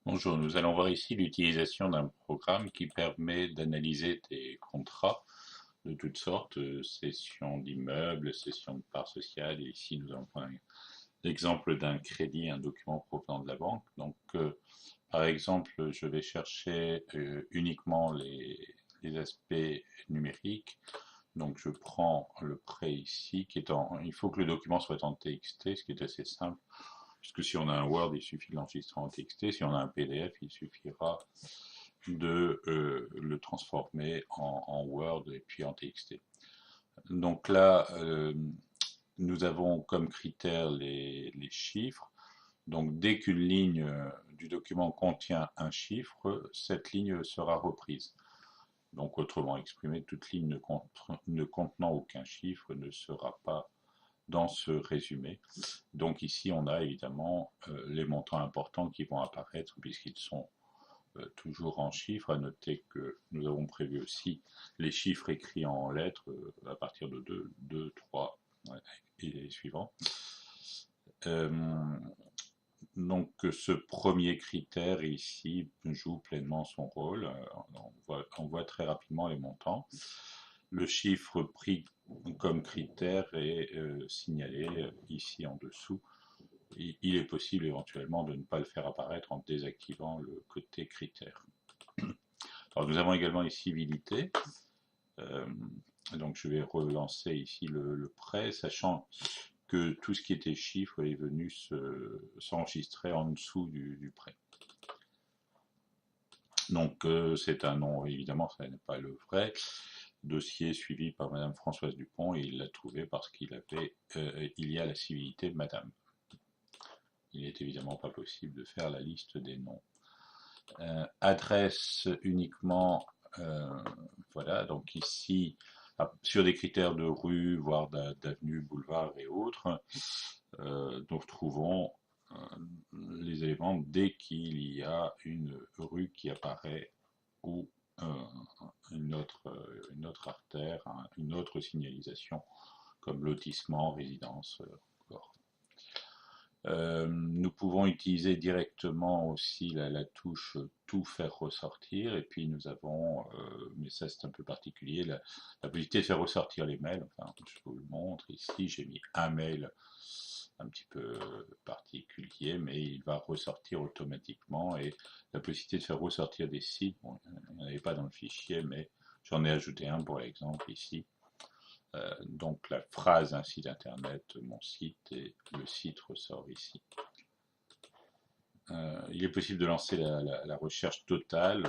Bonjour, nous allons voir ici l'utilisation d'un programme qui permet d'analyser des contrats de toutes sortes, cession d'immeubles, cession de parts sociales. Et ici, nous avons un exemple d'un crédit, un document provenant de la banque. Donc, par exemple, je vais chercher uniquement les aspects numériques. Donc, je prends le prêt ici, qui est il faut que le document soit en TXT, ce qui est assez simple. Puisque si on a un Word, il suffit de l'enregistrer en TXT. Si on a un PDF, il suffira de le transformer en Word et puis en TXT. Donc là, nous avons comme critère les chiffres. Donc dès qu'une ligne du document contient un chiffre, cette ligne sera reprise. Donc autrement exprimé, toute ligne ne contenant aucun chiffre ne sera pas dans ce résumé. Donc ici, on a évidemment les montants importants qui vont apparaître puisqu'ils sont toujours en chiffres. À noter que nous avons prévu aussi les chiffres écrits en lettres à partir de 2, 2, 3 et les suivants. Euh, donc ce premier critère ici joue pleinement son rôle. On voit très rapidement les montants. Le chiffre pris comme critère est signalé ici en dessous. Il est possible éventuellement de ne pas le faire apparaître en désactivant le côté critère. Alors nous avons également les civilités. Euh, donc je vais relancer ici le prêt, sachant que tout ce qui était chiffre est venu s'enregistrer en dessous du prêt. Donc c'est un nom, évidemment, ça n'est pas le vrai. Dossier suivi par Madame Françoise Dupont et il l'a trouvé parce qu'il y a la civilité Madame. Il n'est évidemment pas possible de faire la liste des noms. Adresse uniquement, voilà, donc ici, sur des critères de rue, voire d'avenue, boulevard et autres, nous retrouvons les éléments dès qu'il y a une rue qui apparaît ou une autre artère, une autre signalisation, comme lotissement, résidence, nous pouvons utiliser directement aussi la touche tout faire ressortir et puis nous avons, mais ça c'est un peu particulier, la possibilité de faire ressortir les mails. Enfin, je vous le montre ici, j'ai mis un mail un petit peu particulier, mais il va ressortir automatiquement et la possibilité de faire ressortir des sites, bon, il n'y en avait pas dans le fichier, mais j'en ai ajouté un pour l'exemple ici. Donc la phrase un site internet, mon site, et le site ressort ici. Il est possible de lancer la recherche totale,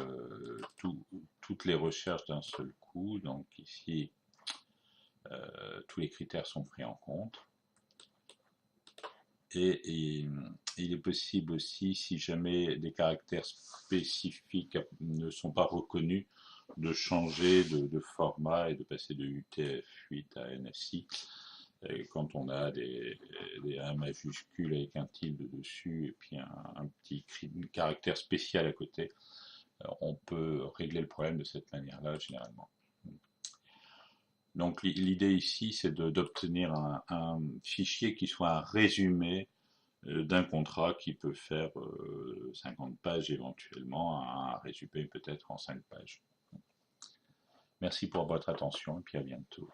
toutes les recherches d'un seul coup. Donc ici, tous les critères sont pris en compte. Et il est possible aussi, si jamais des caractères spécifiques ne sont pas reconnus, de changer de format et de passer de UTF-8 à NSI. Et quand on a des A majuscules avec un tilde dessus et puis un petit caractère spécial à côté, on peut régler le problème de cette manière-là généralement. Donc l'idée ici, c'est d'obtenir un fichier qui soit un résumé d'un contrat qui peut faire 50 pages éventuellement, un résumé peut-être en 5 pages. Merci pour votre attention et puis à bientôt.